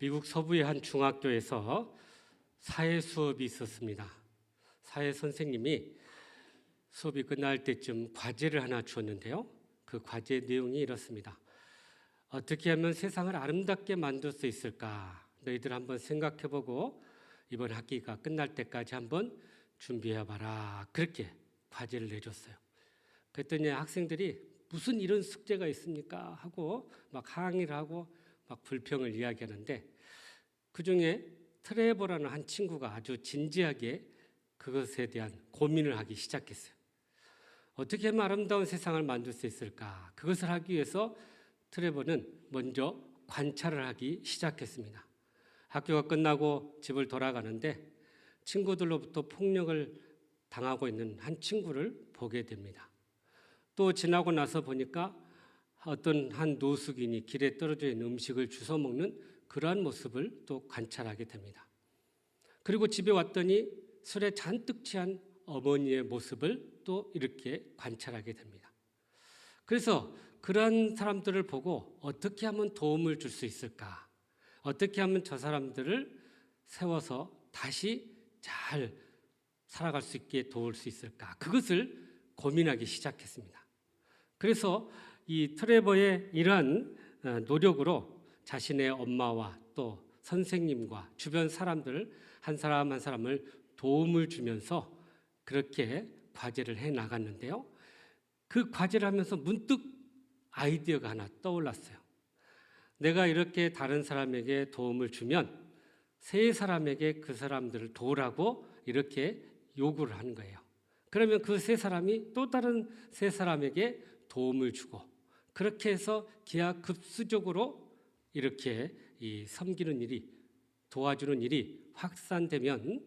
미국 서부의 한 중학교에서 사회 수업이 있었습니다. 사회 선생님이 수업이 끝날 때쯤 과제를 하나 주었는데요. 그 과제 내용이 이렇습니다. 어떻게 하면 세상을 아름답게 만들 수 있을까? 너희들 한번 생각해보고 이번 학기가 끝날 때까지 한번 준비해봐라. 그렇게 과제를 내줬어요. 그랬더니 학생들이 무슨 이런 숙제가 있습니까? 하고 막 항의를 하고 막 불평을 이야기하는데 그중에 트레버라는 한 친구가 아주 진지하게 그것에 대한 고민을 하기 시작했어요. 어떻게 하면 아름다운 세상을 만들 수 있을까? 그것을 하기 위해서 트레버는 먼저 관찰을 하기 시작했습니다. 학교가 끝나고 집을 돌아가는데 친구들로부터 폭력을 당하고 있는 한 친구를 보게 됩니다. 또 지나고 나서 보니까 어떤 한 노숙인이 길에 떨어져 있는 음식을 주워 먹는 그러한 모습을 또 관찰하게 됩니다. 그리고 집에 왔더니 술에 잔뜩 취한 어머니의 모습을 또 이렇게 관찰하게 됩니다. 그래서 그러한 사람들을 보고 어떻게 하면 도움을 줄 수 있을까? 어떻게 하면 저 사람들을 세워서 다시 잘 살아갈 수 있게 도울 수 있을까? 그것을 고민하기 시작했습니다. 그래서 이 트레버의 이러한 노력으로 자신의 엄마와 또 선생님과 주변 사람들 한 사람 한 사람을 도움을 주면서 그렇게 과제를 해 나갔는데요. 그 과제를 하면서 문득 아이디어가 하나 떠올랐어요. 내가 이렇게 다른 사람에게 도움을 주면 세 사람에게 그 사람들을 도우라고 이렇게 요구를 하는 거예요. 그러면 그 세 사람이 또 다른 세 사람에게 도움을 주고 그렇게 해서 기하급수적으로 이렇게 이 섬기는 일이 도와주는 일이 확산되면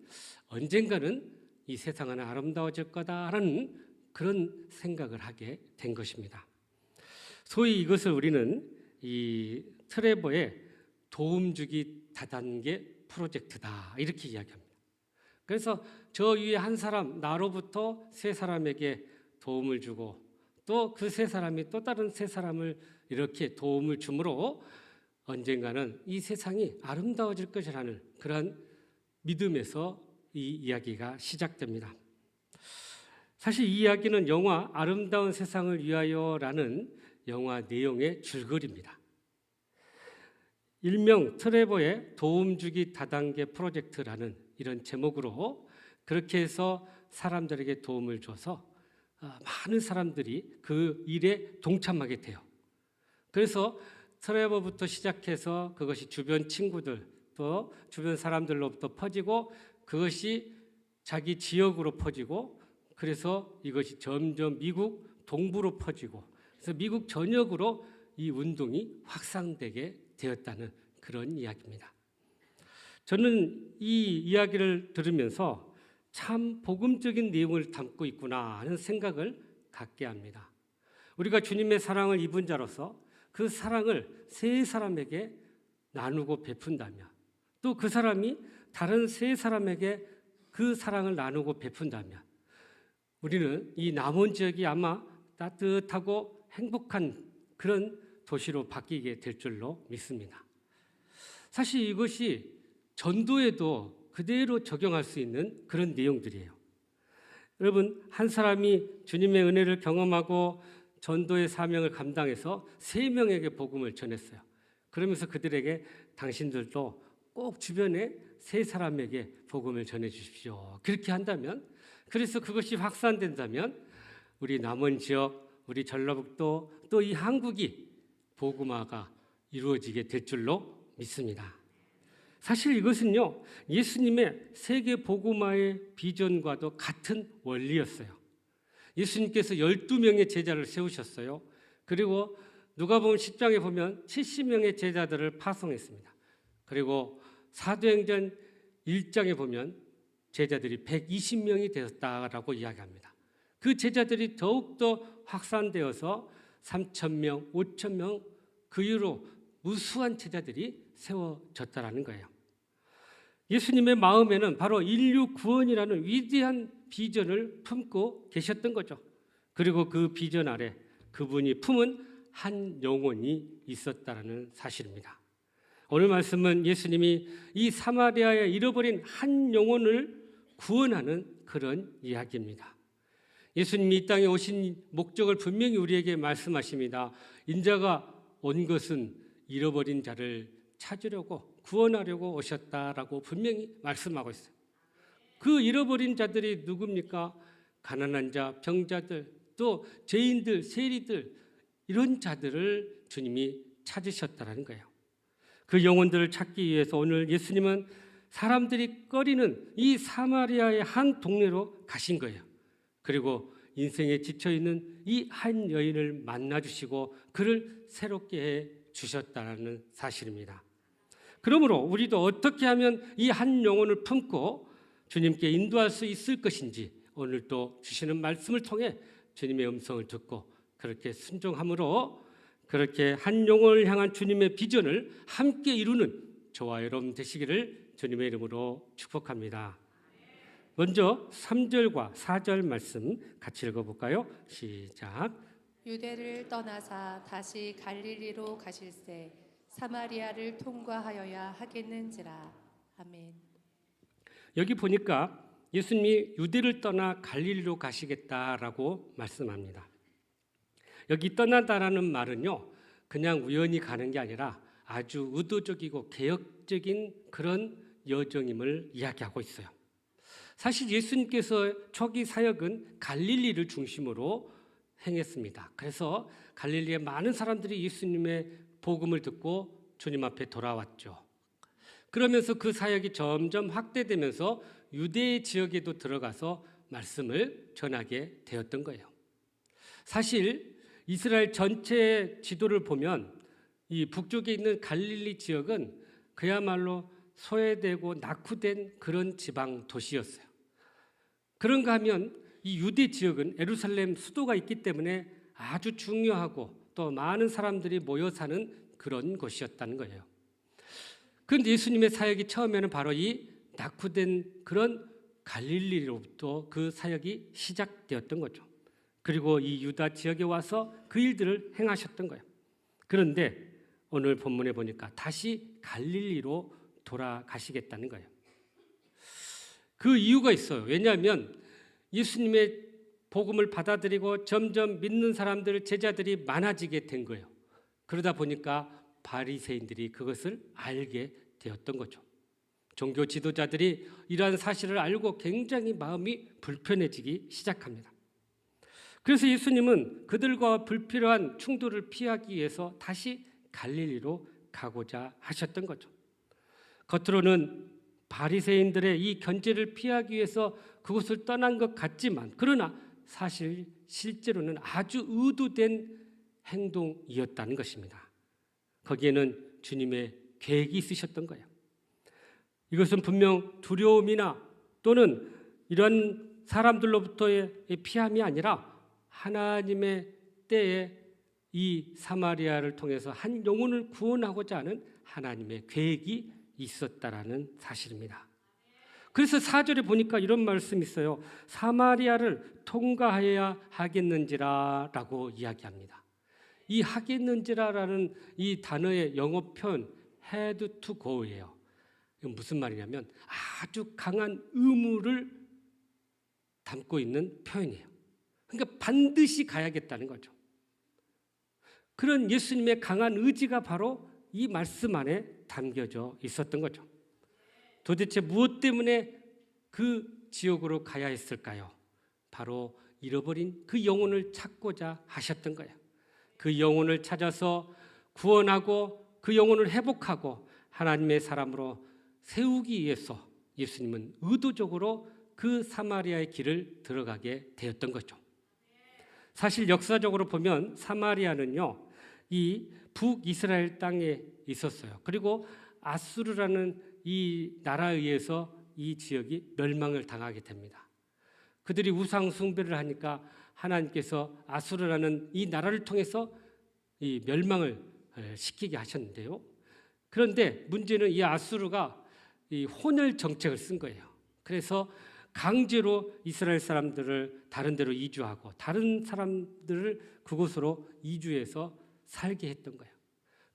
언젠가는 이 세상은 아름다워질 거다라는 그런 생각을 하게 된 것입니다. 소위 이것을 우리는 이 트레버의 도움주기 다단계 프로젝트다 이렇게 이야기합니다. 그래서 저 위에 한 사람 나로부터 세 사람에게 도움을 주고 또 그 세 사람이 또 다른 세 사람을 이렇게 도움을 주므로 언젠가는 이 세상이 아름다워질 것이라는 그런 믿음에서 이 이야기가 시작됩니다. 사실 이 이야기는 영화 아름다운 세상을 위하여라는 영화 내용의 줄거리입니다. 일명 트레버의 도움주기 다단계 프로젝트라는 이런 제목으로 그렇게 해서 사람들에게 도움을 줘서 많은 사람들이 그 일에 동참하게 돼요. 그래서 트레버부터 시작해서 그것이 주변 친구들 또 주변 사람들로부터 퍼지고 그것이 자기 지역으로 퍼지고 그래서 이것이 점점 미국 동부로 퍼지고 그래서 미국 전역으로 이 운동이 확산되게 되었다는 그런 이야기입니다. 저는 이 이야기를 들으면서 참 복음적인 내용을 담고 있구나 하는 생각을 갖게 합니다. 우리가 주님의 사랑을 입은 자로서 그 사랑을 세 사람에게 나누고 베푼다면 또 그 사람이 다른 세 사람에게 그 사랑을 나누고 베푼다면 우리는 이 남원 지역이 아마 따뜻하고 행복한 그런 도시로 바뀌게 될 줄로 믿습니다. 사실 이것이 전도에도 그대로 적용할 수 있는 그런 내용들이에요. 여러분, 한 사람이 주님의 은혜를 경험하고 전도의 사명을 감당해서 3명에게 복음을 전했어요. 그러면서 그들에게 당신들도 꼭 주변에 3사람에게 복음을 전해 주십시오. 그렇게 한다면, 그래서 그것이 확산된다면 우리 남원 지역, 우리 전라북도 또 이 한국이 복음화가 이루어지게 될 줄로 믿습니다. 사실 이것은요, 예수님의 세계 복음화의 비전과도 같은 원리였어요. 예수님께서 12명의 제자를 세우셨어요. 그리고 누가복음 10장에 보면 70명의 제자들을 파송했습니다. 그리고 사도행전 1장에 보면 제자들이 120명이 되었다라고 이야기합니다. 그 제자들이 더욱더 확산되어서 3,000명, 5,000명 그 이후로 무수한 제자들이 세워졌다라는 거예요. 예수님의 마음에는 바로 인류 구원이라는 위대한 비전을 품고 계셨던 거죠. 그리고 그 비전 아래 그분이 품은 한 영혼이 있었다는 사실입니다. 오늘 말씀은 예수님이 이 사마리아에 잃어버린 한 영혼을 구원하는 그런 이야기입니다. 예수님이 이 땅에 오신 목적을 분명히 우리에게 말씀하십니다. 인자가 온 것은 잃어버린 자를 찾으려고 구원하려고 오셨다라고 분명히 말씀하고 있어요. 그 잃어버린 자들이 누굽니까? 가난한 자, 병자들, 또 죄인들, 세리들, 이런 자들을 주님이 찾으셨다는 거예요. 그 영혼들을 찾기 위해서 오늘 예수님은 사람들이 꺼리는 이 사마리아의 한 동네로 가신 거예요. 그리고 인생에 지쳐있는 이 한 여인을 만나주시고 그를 새롭게 해 주셨다는 사실입니다. 그러므로 우리도 어떻게 하면 이 한 영혼을 품고 주님께 인도할 수 있을 것인지 오늘 또 주시는 말씀을 통해 주님의 음성을 듣고 그렇게 순종함으로 그렇게 한 영혼을 향한 주님의 비전을 함께 이루는 저와 여러분 되시기를 주님의 이름으로 축복합니다. 먼저 3절과 4절 말씀 같이 읽어볼까요? 시작. 유대를 떠나사 다시 갈릴리로 가실새 사마리아를 통과하여야 하겠는지라. 아멘. 여기 보니까 예수님이 유대를 떠나 갈릴리로 가시겠다라고 말씀합니다. 여기 떠나다라는 말은요, 그냥 우연히 가는 게 아니라 아주 의도적이고 계획적인 그런 여정임을 이야기하고 있어요. 사실 예수님께서 초기 사역은 갈릴리를 중심으로 행했습니다. 그래서 갈릴리에 많은 사람들이 예수님의 복음을 듣고 주님 앞에 돌아왔죠. 그러면서 그 사역이 점점 확대되면서 유대 지역에도 들어가서 말씀을 전하게 되었던 거예요. 사실 이스라엘 전체 지도를 보면 이 북쪽에 있는 갈릴리 지역은 그야말로 소외되고 낙후된 그런 지방 도시였어요. 그런가 하면 이 유대 지역은 예루살렘 수도가 있기 때문에 아주 중요하고 또 많은 사람들이 모여 사는 그런 곳이었다는 거예요. 그런데 예수님의 사역이 처음에는 바로 이 낙후된 그런 갈릴리로부터 그 사역이 시작되었던 거죠. 그리고 이 유다 지역에 와서 그 일들을 행하셨던 거예요. 그런데 오늘 본문에 보니까 다시 갈릴리로 돌아가시겠다는 거예요. 그 이유가 있어요. 왜냐하면 예수님의 복음을 받아들이고 점점 믿는 사람들, 제자들이 많아지게 된 거예요. 그러다 보니까 바리새인들이 그것을 알게 되었던 거죠. 종교 지도자들이 이러한 사실을 알고 굉장히 마음이 불편해지기 시작합니다. 그래서 예수님은 그들과 불필요한 충돌을 피하기 위해서 다시 갈릴리로 가고자 하셨던 거죠. 겉으로는 바리새인들의 이 견제를 피하기 위해서 그곳을 떠난 것 같지만 그러나 사실 실제로는 아주 의도된 행동이었다는 것입니다. 거기에는 주님의 계획이 있으셨던 거예요. 이것은 분명 두려움이나 또는 이런 사람들로부터의 피함이 아니라 하나님의 때에 이 사마리아를 통해서 한 영혼을 구원하고자 하는 하나님의 계획이 있었다라는 사실입니다. 그래서 4절에 보니까 이런 말씀이 있어요. 사마리아를 통과해야 하겠는지라라고 이야기합니다. 이 하겠는지라라는 이 단어의 영어 표현 had to go예요. 이건 무슨 말이냐면 아주 강한 의무를 담고 있는 표현이에요. 그러니까 반드시 가야겠다는 거죠. 그런 예수님의 강한 의지가 바로 이 말씀 안에 담겨져 있었던 거죠. 도대체 무엇 때문에 그 지옥으로 가야 했을까요? 바로 잃어버린 그 영혼을 찾고자 하셨던 거예요. 그 영혼을 찾아서 구원하고 그 영혼을 회복하고 하나님의 사람으로 세우기 위해서 예수님은 의도적으로 그 사마리아의 길을 들어가게 되었던 거죠. 사실 역사적으로 보면 사마리아는요, 이 북이스라엘 땅에 있었어요. 그리고 아수르라는 이 나라에 의해서 이 지역이 멸망을 당하게 됩니다. 그들이 우상 숭배를 하니까 하나님께서 아수르라는 이 나라를 통해서 이 멸망을 시키게 하셨는데요. 그런데 문제는 이 아수르가 이 혼혈 정책을 쓴 거예요. 그래서 강제로 이스라엘 사람들을 다른 데로 이주하고 다른 사람들을 그곳으로 이주해서 살게 했던 거예요.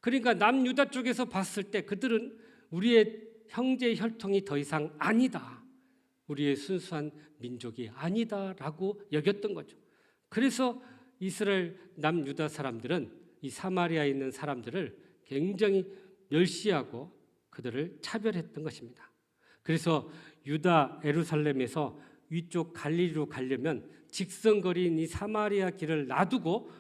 그러니까 남유다 쪽에서 봤을 때 그들은 우리의 형제 혈통이 더 이상 아니다. 우리의 순수한 민족이 아니다라고 여겼던 거죠. 그래서 이스라엘 남유다 사람들은 이 사마리아에 있는 사람들을 굉장히 멸시하고 그들을 차별했던 것입니다. 그래서 유다 예루살렘에서 위쪽 갈릴리로 가려면 직선거리인 이 사마리아 길을 놔두고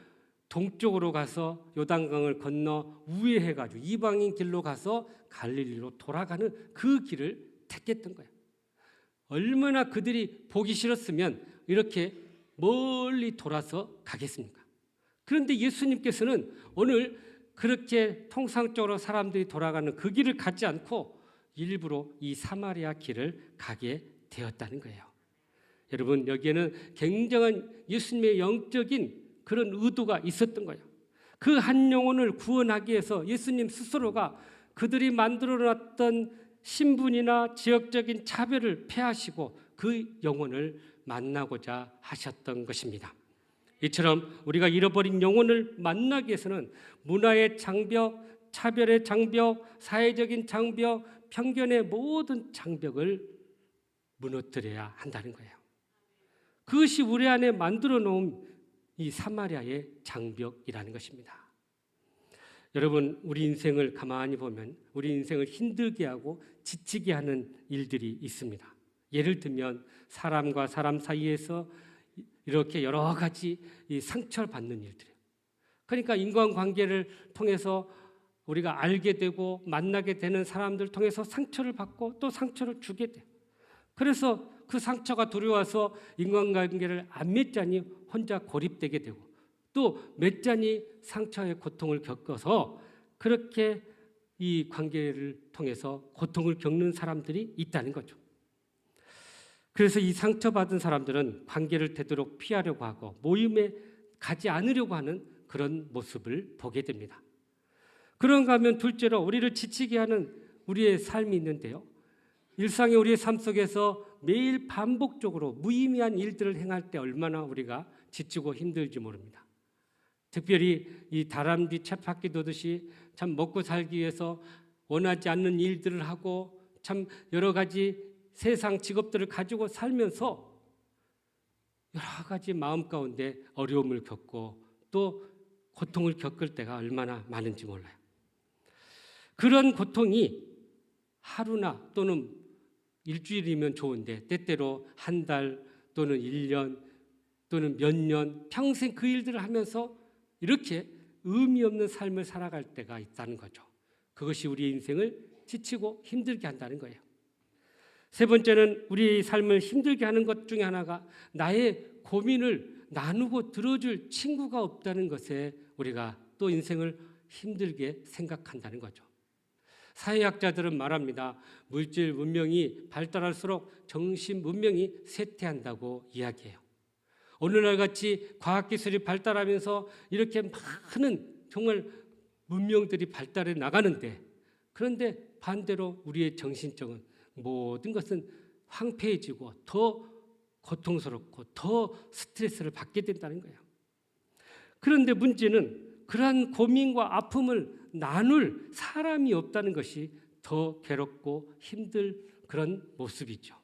동쪽으로 가서 요단강을 건너 우회해가지고 이방인 길로 가서 갈릴리로 돌아가는 그 길을 택했던 거예요. 얼마나 그들이 보기 싫었으면 이렇게 멀리 돌아서 가겠습니까? 그런데 예수님께서는 오늘 그렇게 통상적으로 사람들이 돌아가는 그 길을 가지 않고 일부러 이 사마리아 길을 가게 되었다는 거예요. 여러분, 여기에는 굉장한 예수님의 영적인 그런 의도가 있었던 거예요. 그 한 영혼을 구원하기 위해서 예수님 스스로가 그들이 만들어놨던 신분이나 지역적인 차별을 폐하시고 그 영혼을 만나고자 하셨던 것입니다. 이처럼 우리가 잃어버린 영혼을 만나기 위해서는 문화의 장벽, 차별의 장벽, 사회적인 장벽, 편견의 모든 장벽을 무너뜨려야 한다는 거예요. 그것이 우리 안에 만들어 놓은 이 사마리아의 장벽이라는 것입니다. 여러분, 우리 인생을 가만히 보면 우리 인생을 힘들게 하고 지치게 하는 일들이 있습니다. 예를 들면 사람과 사람 사이에서 이렇게 여러 가지 이 상처를 받는 일들이에요. 그러니까 인간관계를 통해서 우리가 알게 되고 만나게 되는 사람들 통해서 상처를 받고 또 상처를 주게 돼요. 그래서 그 상처가 두려워서 인간관계를 안 맺자니 혼자 고립되게 되고 또 맺자니 상처의 고통을 겪어서 그렇게 이 관계를 통해서 고통을 겪는 사람들이 있다는 거죠. 그래서 이 상처받은 사람들은 관계를 되도록 피하려고 하고 모임에 가지 않으려고 하는 그런 모습을 보게 됩니다. 그런가 하면 둘째로 우리를 지치게 하는 우리의 삶이 있는데요. 일상의 우리의 삶 속에서 매일 반복적으로 무의미한 일들을 행할 때 얼마나 우리가 지치고 힘들지 모릅니다. 특별히 이 다람쥐 쳇바퀴 도듯이 참 먹고 살기 위해서 원하지 않는 일들을 하고 참 여러 가지 세상 직업들을 가지고 살면서 여러 가지 마음 가운데 어려움을 겪고 또 고통을 겪을 때가 얼마나 많은지 몰라요. 그런 고통이 하루나 또는 일주일이면 좋은데 때때로 한 달 또는 1년 또는 몇 년 평생 그 일들을 하면서 이렇게 의미 없는 삶을 살아갈 때가 있다는 거죠. 그것이 우리의 인생을 지치고 힘들게 한다는 거예요. 세 번째는 우리의 삶을 힘들게 하는 것 중에 하나가 나의 고민을 나누고 들어줄 친구가 없다는 것에 우리가 또 인생을 힘들게 생각한다는 거죠. 사회학자들은 말합니다. 물질 문명이 발달할수록 정신 문명이 쇠퇴한다고 이야기해요. 오늘날 같이 과학기술이 발달하면서 이렇게 많은 정말 문명들이 발달해 나가는데 그런데 반대로 우리의 정신적인 모든 것은 황폐해지고 더 고통스럽고 더 스트레스를 받게 된다는 거예요. 그런데 문제는 그러한 고민과 아픔을 나눌 사람이 없다는 것이 더 괴롭고 힘들 그런 모습이죠.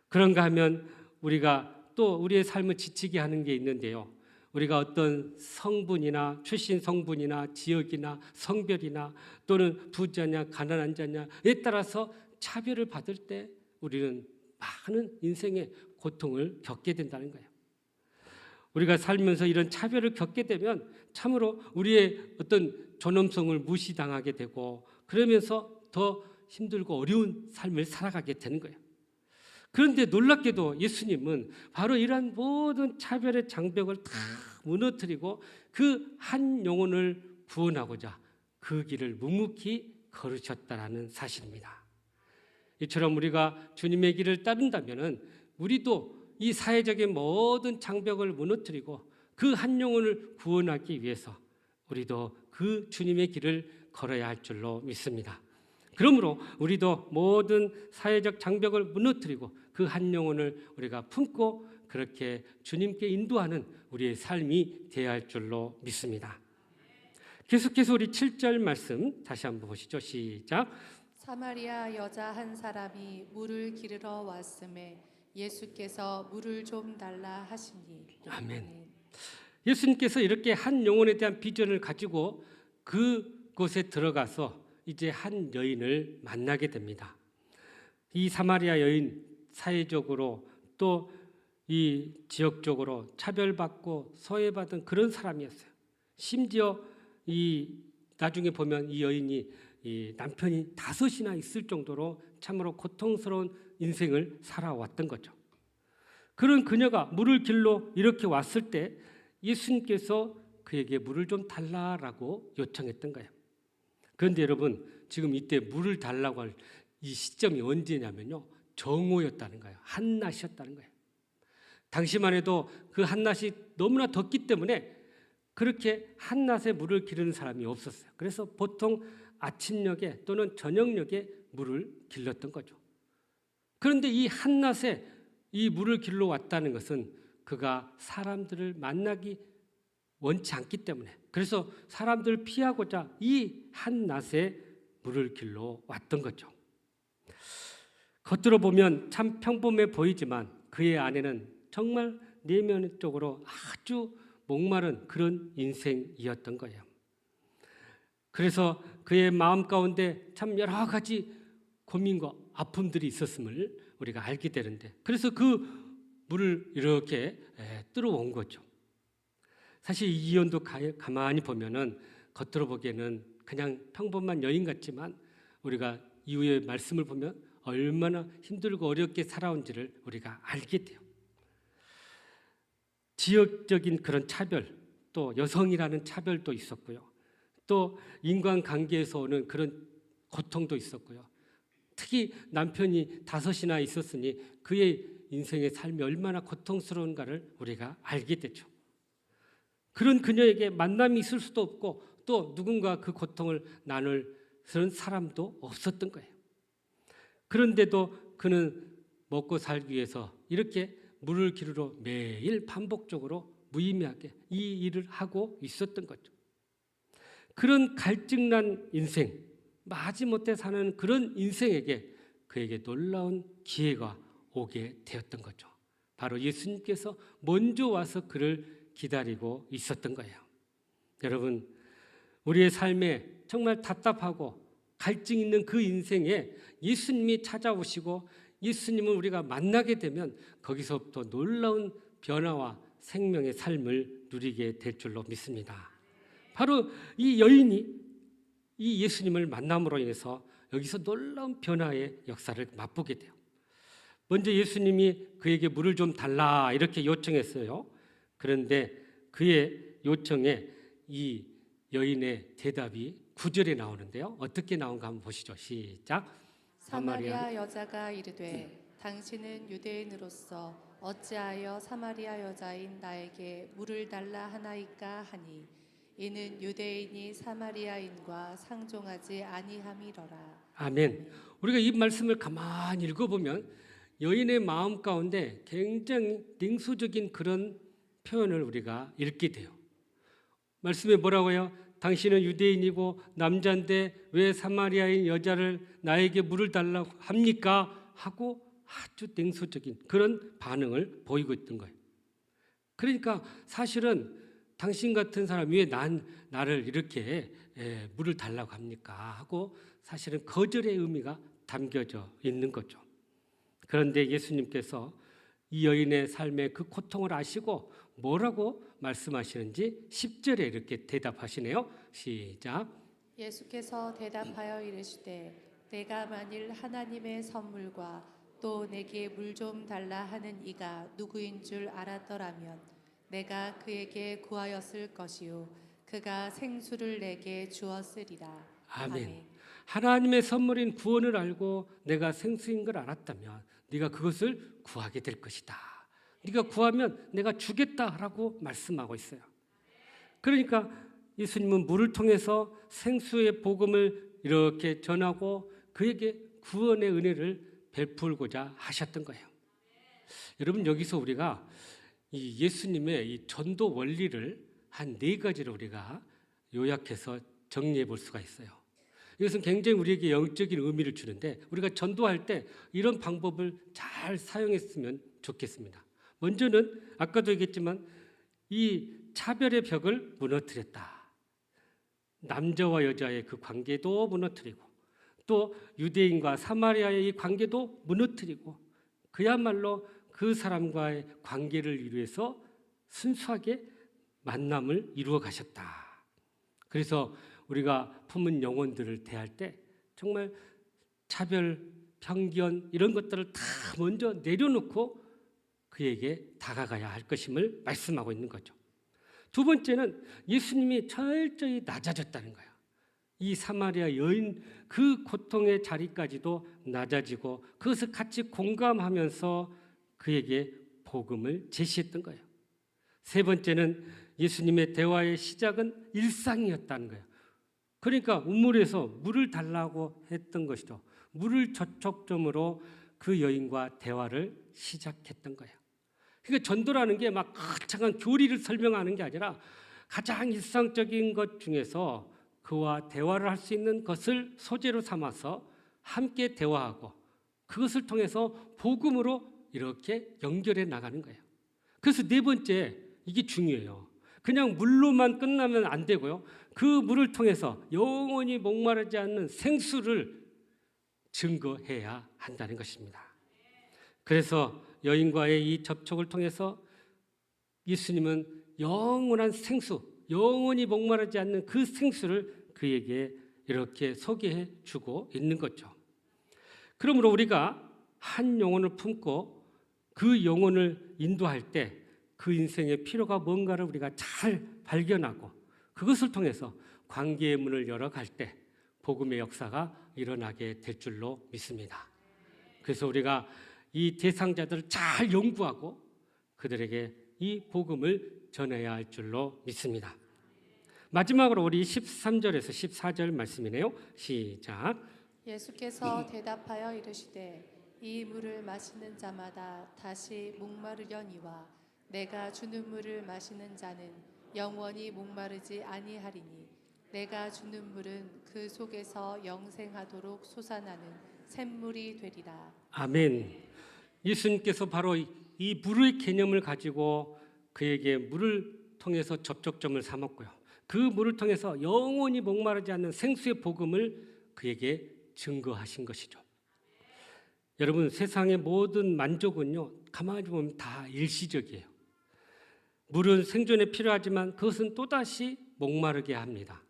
그런가 하면 우리가 또 우리의 삶을 지치게 하는 게 있는데요. 우리가 어떤 성분이나 출신 성분이나 지역이나 성별이나 또는 부자냐 가난한 자냐에 따라서 차별을 받을 때 우리는 많은 인생의 고통을 겪게 된다는 거예요. 우리가 살면서 이런 차별을 겪게 되면 참으로 우리의 어떤 존엄성을 무시당하게 되고 그러면서 더 힘들고 어려운 삶을 살아가게 되는 거예요. 그런데 놀랍게도 예수님은 바로 이러한 모든 차별의 장벽을 다 무너뜨리고 그 한 영혼을 구원하고자 그 길을 묵묵히 걸으셨다라는 사실입니다. 이처럼 우리가 주님의 길을 따른다면 우리도 이 사회적인 모든 장벽을 무너뜨리고 그 한 영혼을 구원하기 위해서 우리도 그 주님의 길을 걸어야 할 줄로 믿습니다. 그러므로 우리도 모든 사회적 장벽을 무너뜨리고 그 한 영혼을 우리가 품고 그렇게 주님께 인도하는 우리의 삶이 되어야 할 줄로 믿습니다. 계속해서 우리 7절 말씀 다시 한번 보시죠. 시작. 사마리아 여자 한 사람이 물을 기르러 왔음에 예수께서 물을 좀 달라 하시니. 아멘. 예수님께서 이렇게 한 영혼에 대한 비전을 가지고 그곳에 들어가서 이제 한 여인을 만나게 됩니다. 이 사마리아 여인 사회적으로 또 이 지역적으로 차별받고 소외받은 그런 사람이었어요. 심지어 이 나중에 보면 이 여인이 이 남편이 5이나 있을 정도로 참으로 고통스러운 인생을 살아왔던 거죠. 그런 그녀가 물을 길러 이렇게 왔을 때 예수님께서 그에게 물을 좀 달라라고 요청했던 거예요. 그런데 여러분, 지금 이때 물을 달라고 할 이 시점이 언제냐면요, 정오였다는 거예요. 한낮이었다는 거예요. 당시만 해도 그 한낮이 너무나 덥기 때문에 그렇게 한낮에 물을 기르는 사람이 없었어요. 그래서 보통 아침녘에 또는 저녁녘에 물을 길렀던 거죠. 그런데 이 한낮에 이 물을 길러 왔다는 것은 그가 사람들을 만나기 원치 않기 때문에, 그래서 사람들을 피하고자 이 한낮에 물을 길러 왔던 거죠. 겉으로 보면 참 평범해 보이지만 그의 안에는 정말 내면적으로 아주 목마른 그런 인생이었던 거예요. 그래서 그의 마음 가운데 참 여러 가지 고민과 아픔들이 있었음을 우리가 알게 되는데, 그래서 그 물을 이렇게 들어온 거죠. 사실 이 여인도 가만히 보면은 겉으로 보기에는 그냥 평범한 여인 같지만 우리가 이후의 말씀을 보면 얼마나 힘들고 어렵게 살아온지를 우리가 알게 돼요. 지역적인 그런 차별, 또 여성이라는 차별도 있었고요. 또 인간관계에서 오는 그런 고통도 있었고요. 특히 남편이 5이나 있었으니 그의 인생의 삶이 얼마나 고통스러운가를 우리가 알게 되죠. 그런 그녀에게 만남이 있을 수도 없고 또 누군가 그 고통을 나눌 그런 사람도 없었던 거예요. 그런데도 그는 먹고 살기 위해서 이렇게 물을 기르러 매일 반복적으로 무의미하게 이 일을 하고 있었던 거죠. 그런 갈증난 인생, 마지못해 사는 그런 인생에게 그에게 놀라운 기회가 오게 되었던 거죠. 바로 예수님께서 먼저 와서 그를 기다리고 있었던 거예요. 여러분, 우리의 삶에 정말 답답하고 갈증 있는 그 인생에 예수님이 찾아오시고 예수님을 우리가 만나게 되면 거기서부터 놀라운 변화와 생명의 삶을 누리게 될 줄로 믿습니다. 바로 이 여인이 이 예수님을 만남으로 인해서 여기서 놀라운 변화의 역사를 맛보게 돼요. 먼저 예수님이 그에게 물을 좀 달라 이렇게 요청했어요. 그런데 그의 요청에 이 여인의 대답이 9절에 나오는데요. 어떻게 나온가 한번 보시죠. 시작. 사마리아 여자가 이르되 당신은 유대인으로서 어찌하여 사마리아 여자인 나에게 물을 달라 하나이까 하니 이는 유대인이 사마리아인과 상종하지 아니함이로라. 아멘. 우리가 이 말씀을 가만히 읽어보면 여인의 마음 가운데 굉장히 냉소적인 그런 표현을 우리가 읽게 돼요. 말씀에 뭐라고요? 당신은 유대인이고 남자인데 왜 사마리아인 여자를 나에게 물을 달라고 합니까? 하고 아주 냉소적인 그런 반응을 보이고 있던 거예요. 그러니까 사실은 당신 같은 사람이 왜 나를 이렇게 물을 달라고 합니까? 하고 사실은 거절의 의미가 담겨져 있는 거죠. 그런데 예수님께서 이 여인의 삶의 그 고통을 아시고 뭐라고 말씀하시는지 10절에 이렇게 대답하시네요. 시작. 예수께서 대답하여 이르시되 내가 만일 하나님의 선물과 또 내게 물 좀 달라 하는 이가 누구인 줄 알았더라면 내가 그에게 구하였을 것이요 그가 생수를 내게 주었으리라. 아멘. 하나님의 선물인 구원을 알고 내가 생수인 걸 알았다면 네가 그것을 구하게 될 것이다. 네가 구하면 내가 주겠다라고 말씀하고 있어요. 그러니까 예수님은 물을 통해서 생수의 복음을 이렇게 전하고 그에게 구원의 은혜를 베풀고자 하셨던 거예요. 여러분, 여기서 우리가 이 예수님의 이 전도 원리를 한 4가지로 우리가 요약해서 정리해 볼 수가 있어요. 이것은 굉장히 우리에게 영적인 의미를 주는데 우리가 전도할 때 이런 방법을 잘 사용했으면 좋겠습니다. 먼저는 아까도 얘기했지만 이 차별의 벽을 무너뜨렸다. 남자와 여자의 그 관계도 무너뜨리고 또 유대인과 사마리아의 이 관계도 무너뜨리고 그야말로 그 사람과의 관계를 위해서 순수하게 만남을 이루어 가셨다. 그래서 우리가 품은 영혼들을 대할 때 정말 차별, 편견 이런 것들을 다 먼저 내려놓고 그에게 다가가야 할 것임을 말씀하고 있는 거죠. 두 번째는 예수님이 철저히 낮아졌다는 거예요. 이 사마리아 여인 그 고통의 자리까지도 낮아지고 그것을 같이 공감하면서 그에게 복음을 제시했던 거예요. 세 번째는 예수님의 대화의 시작은 일상이었다는 거예요. 그러니까 우물에서 물을 달라고 했던 것이죠. 물을 접촉점으로 그 여인과 대화를 시작했던 거예요. 그러니까 전도라는 게 막 거창한 교리를 설명하는 게 아니라 가장 일상적인 것 중에서 그와 대화를 할 수 있는 것을 소재로 삼아서 함께 대화하고 그것을 통해서 복음으로 이렇게 연결해 나가는 거예요. 그래서 네 번째, 이게 중요해요. 그냥 물로만 끝나면 안 되고요. 그 물을 통해서 영원히 목마르지 않는 생수를 증거해야 한다는 것입니다. 그래서 여인과의 이 접촉을 통해서 예수님은 영원한 생수, 영원히 목마르지 않는 그 생수를 그에게 이렇게 소개해 주고 있는 거죠. 그러므로 우리가 한 영혼을 품고 그 영혼을 인도할 때 그 인생의 필요가 뭔가를 우리가 잘 발견하고 그것을 통해서 관계의 문을 열어갈 때 복음의 역사가 일어나게 될 줄로 믿습니다. 그래서 우리가 이 대상자들을 잘 연구하고 그들에게 이 복음을 전해야 할 줄로 믿습니다. 마지막으로 우리 13절에서 14절 말씀이네요. 시작. 예수께서 대답하여 이르시되 이 물을 마시는 자마다 다시 목마르려니와 내가 주는 물을 마시는 자는 영원히 목마르지 아니하리니 내가 주는 물은 그 속에서 영생하도록 솟아나는 샘물이 되리라. 아멘. 예수님께서 바로 이 물의 개념을 가지고 그에게 물을 통해서 접촉점을 삼았고요. 그 물을 통해서 영원히 목마르지 않는 생수의 복음을 그에게 증거하신 것이죠. 여러분, 세상의 모든 만족은요, 가만히 보면 다 일시적이에요. 물은 생존에 필요하지만 그것은 또다시 목마르게 합니다.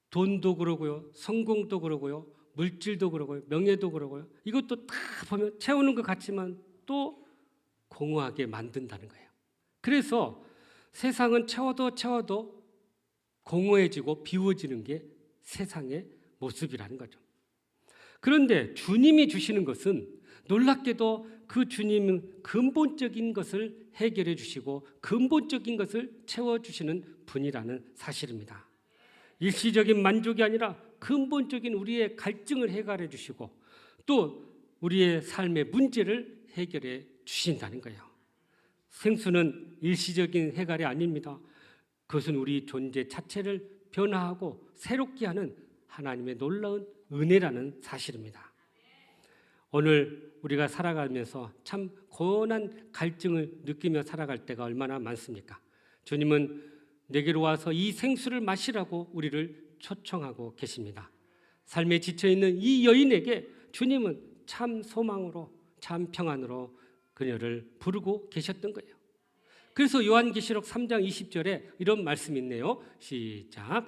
돈도 그러고요, 성공도 그러고요, 물질도 그러고요, 명예도 그러고요. 이것도 다 보면 채우는 것 같지만 또 공허하게 만든다는 거예요. 그래서 세상은 채워도 공허해지고 비워지는 게 세상의 모습이라는 거죠. 그런데 주님이 주시는 것은 놀랍게도 그 주님은 근본적인 것을 해결해 주시고 근본적인 것을 채워주시는 분이라는 사실입니다. 일시적인 만족이 아니라 근본적인 우리의 갈증을 해결해 주시고 또 우리의 삶의 문제를 해결해 주신다는 거예요. 생수는 일시적인 해결이 아닙니다. 그것은 우리 존재 자체를 변화하고 새롭게 하는 하나님의 놀라운 은혜라는 사실입니다. 오늘 우리가 살아가면서 참 고난한 갈증을 느끼며 살아갈 때가 얼마나 많습니까? 주님은 내게로 와서 이 생수를 마시라고 우리를 초청하고 계십니다. 삶에 지쳐있는 이 여인에게 주님은 참 소망으로 참 평안으로 그녀를 부르고 계셨던 거예요. 그래서 요한계시록 3장 20절에 이런 말씀이 있네요. 시작.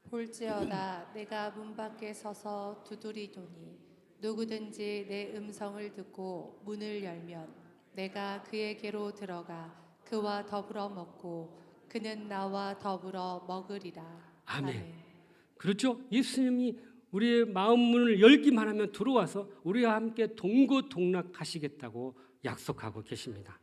볼지어다 내가 문 밖에 서서 두드리노니 누구든지 내 음성을 듣고 문을 열면 내가 그에게로 들어가 그와 더불어 먹고 그는 나와 더불어 먹으리라. 아멘. 그렇죠? 예수님이 우리의 마음 문을 열기만 하면 들어와서 우리와 함께 동고동락하시겠다고 약속하고 계십니다.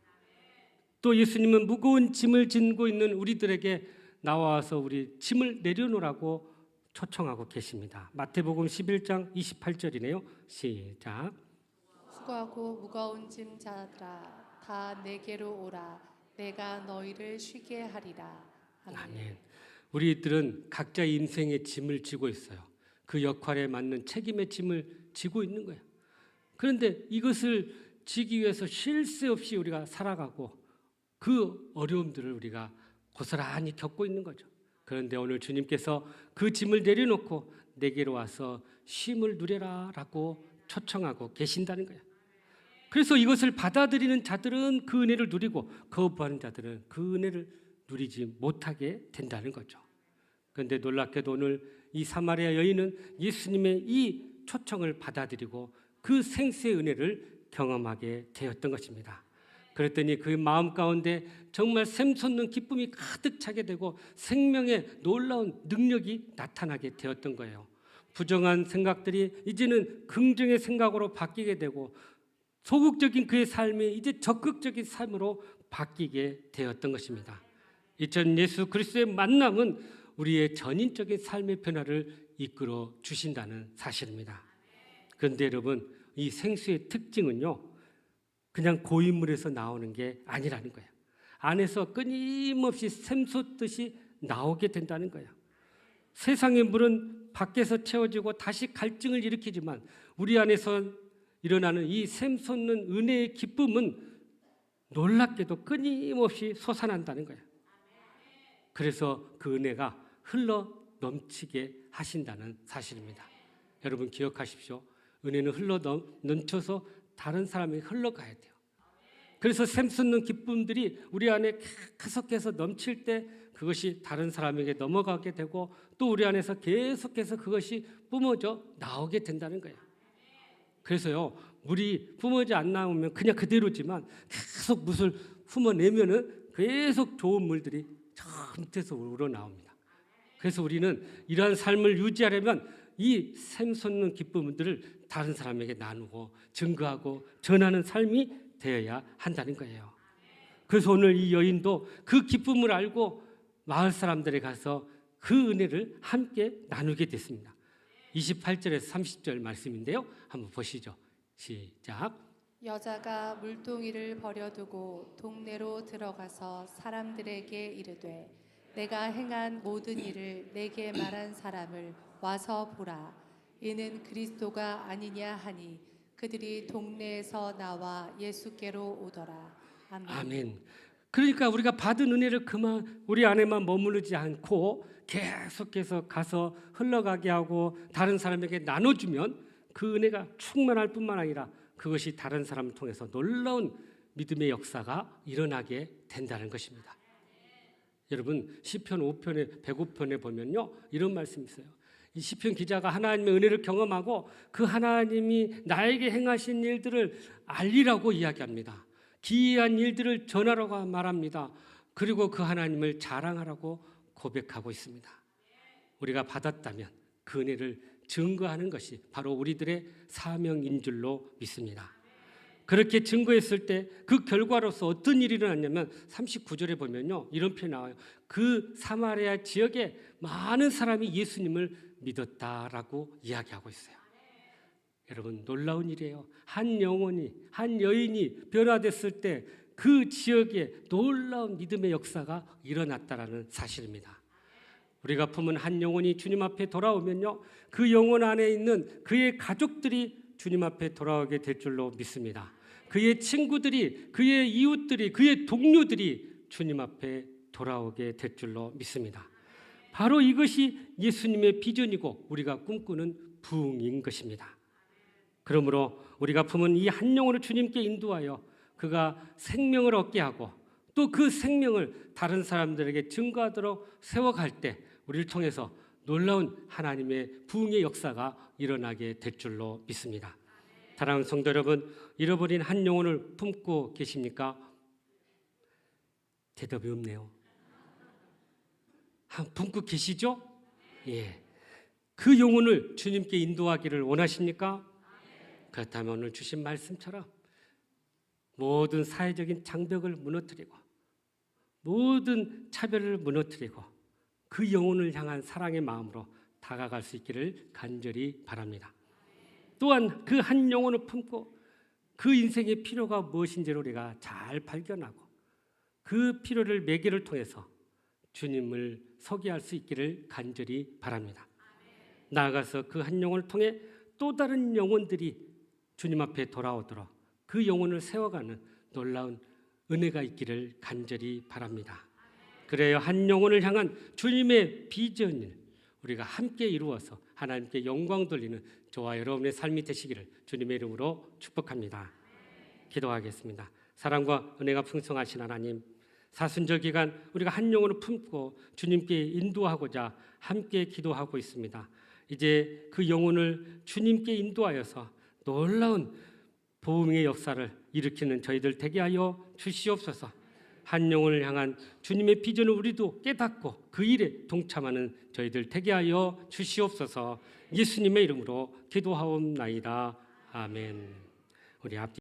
또 예수님은 무거운 짐을 짓고 있는 우리들에게 나와서 우리 짐을 내려놓으라고 초청하고 계십니다. 마태복음 11장 28절이네요. 시작. 수고하고 무거운 짐 자들아 다 내게로 오라 내가 너희를 쉬게 하리라. 아멘. 아멘. 우리들은 각자의 인생의 짐을 지고 있어요. 그 역할에 맞는 책임의 짐을 지고 있는 거예요. 그런데 이것을 지기 위해서 쉴 새 없이 우리가 살아가고 그 어려움들을 우리가 고스란히 겪고 있는 거죠. 그런데 오늘 주님께서 그 짐을 내려놓고 내게로 와서 쉼을 누려라 라고 초청하고 계신다는 거예요. 그래서 이것을 받아들이는 자들은 그 은혜를 누리고 거부하는 자들은 그 은혜를 누리지 못하게 된다는 거죠. 그런데 놀랍게도 오늘 이 사마리아 여인은 예수님의 이 초청을 받아들이고 그 생수의 은혜를 경험하게 되었던 것입니다. 그랬더니 그 마음 가운데 정말 샘솟는 기쁨이 가득 차게 되고 생명의 놀라운 능력이 나타나게 되었던 거예요. 부정한 생각들이 이제는 긍정의 생각으로 바뀌게 되고 소극적인 그의 삶이 이제 적극적인 삶으로 바뀌게 되었던 것입니다. 이전 예수 그리스도의 만남은 우리의 전인적인 삶의 변화를 이끌어 주신다는 사실입니다. 그런데 여러분, 이 생수의 특징은요, 그냥 고인물에서 나오는 게 아니라는 거예요. 안에서 끊임없이 샘솟듯이 나오게 된다는 거예요. 세상의 물은 밖에서 채워지고 다시 갈증을 일으키지만 우리 안에서 일어나는 이 샘솟는 은혜의 기쁨은 놀랍게도 끊임없이 솟아난다는 거예요. 그래서 그 은혜가 흘러 넘치게 하신다는 사실입니다. 여러분 기억하십시오. 은혜는 흘러 넘쳐서 다른 사람에게 흘러가야 돼요. 그래서 샘솟는 기쁨들이 우리 안에 계속해서 넘칠 때 그것이 다른 사람에게 넘어가게 되고 또 우리 안에서 계속해서 그것이 뿜어져 나오게 된다는 거예요. 그래서요, 물이 뿜어져 안 나오면 그냥 그대로지만 계속 물을 품어내면은 계속 좋은 물들이 저 밑에서 우러나옵니다. 그래서 우리는 이러한 삶을 유지하려면 이 샘솟는 기쁨들을 다른 사람에게 나누고 증거하고 전하는 삶이 되어야 한다는 거예요. 그래서 오늘 이 여인도 그 기쁨을 알고 마을 사람들에 가서 그 은혜를 함께 나누게 됐습니다. 28절에서 30절 말씀인데요. 한번 보시죠. 시작. 여자가 물동이를 버려두고 동네로 들어가서 사람들에게 이르되 내가 행한 모든 일을 내게 말한 사람을 와서 보라. 이는 그리스도가 아니냐 하니 그들이 동네에서 나와 예수께로 오더라. 아멘. 아멘. 그러니까 우리가 받은 은혜를 그만 우리 안에만 머무르지 않고 계속해서 가서 흘러가게 하고 다른 사람에게 나눠주면 그 은혜가 충만할 뿐만 아니라 그것이 다른 사람을 통해서 놀라운 믿음의 역사가 일어나게 된다는 것입니다. 여러분 시편 5편에 105편에 보면요 이런 말씀이 있어요. 이 시편 기자가 하나님의 은혜를 경험하고 그 하나님이 나에게 행하신 일들을 알리라고 이야기합니다. 기이한 일들을 전하라고 말합니다. 그리고 그 하나님을 자랑하라고 고백하고 있습니다. 우리가 받았다면 그 은혜를 증거하는 것이 바로 우리들의 사명인 줄로 믿습니다. 그렇게 증거했을 때 그 결과로서 어떤 일이 일어났냐면 39절에 보면요 이런 표현이 나와요. 그 사마리아 지역에 많은 사람이 예수님을 믿었다라고 이야기하고 있어요. 여러분 놀라운 일이에요. 한 영혼이 한 여인이 변화됐을 때 그 지역에 놀라운 믿음의 역사가 일어났다라는 사실입니다. 우리가 품은 한 영혼이 주님 앞에 돌아오면요 그 영혼 안에 있는 그의 가족들이 주님 앞에 돌아오게 될 줄로 믿습니다. 그의 친구들이, 그의 이웃들이, 그의 동료들이 주님 앞에 돌아오게 될 줄로 믿습니다. 바로 이것이 예수님의 비전이고 우리가 꿈꾸는 부흥인 것입니다. 그러므로 우리가 품은 이 한 영혼을 주님께 인도하여 그가 생명을 얻게 하고 또 그 생명을 다른 사람들에게 증거하도록 세워갈 때 우리를 통해서 놀라운 하나님의 부흥의 역사가 일어나게 될 줄로 믿습니다. 사랑하는 성도 여러분, 잃어버린 한 영혼을 품고 계십니까? 대답이 없네요. 품고 계시죠? 예. 그 영혼을 주님께 인도하기를 원하십니까? 그렇다면 오늘 주신 말씀처럼 모든 사회적인 장벽을 무너뜨리고 모든 차별을 무너뜨리고 그 영혼을 향한 사랑의 마음으로 다가갈 수 있기를 간절히 바랍니다. 또한 그 한 영혼을 품고 그 인생의 필요가 무엇인지를 우리가 잘 발견하고 그 필요를 매개를 통해서 주님을 서게 할 수 있기를 간절히 바랍니다. 나아가서 그 한 영혼을 통해 또 다른 영혼들이 주님 앞에 돌아오도록 그 영혼을 세워가는 놀라운 은혜가 있기를 간절히 바랍니다. 그래야 한 영혼을 향한 주님의 비전을 우리가 함께 이루어서 하나님께 영광 돌리는 저와 여러분의 삶이 되시기를 주님의 이름으로 축복합니다. 기도하겠습니다. 사랑과 은혜가 풍성하신 하나님, 사순절 기간 우리가 한 영혼을 품고 주님께 인도하고자 함께 기도하고 있습니다. 이제 그 영혼을 주님께 인도하여서 놀라운 보응의 역사를 일으키는 저희들 되게 하여 주시옵소서. 한 영혼을 향한 주님의 비전을 우리도 깨닫고 그 일에 동참하는 저희들 되게 하여 주시옵소서. 예수님의 이름으로 기도하옵나이다. 아멘. 우리 앞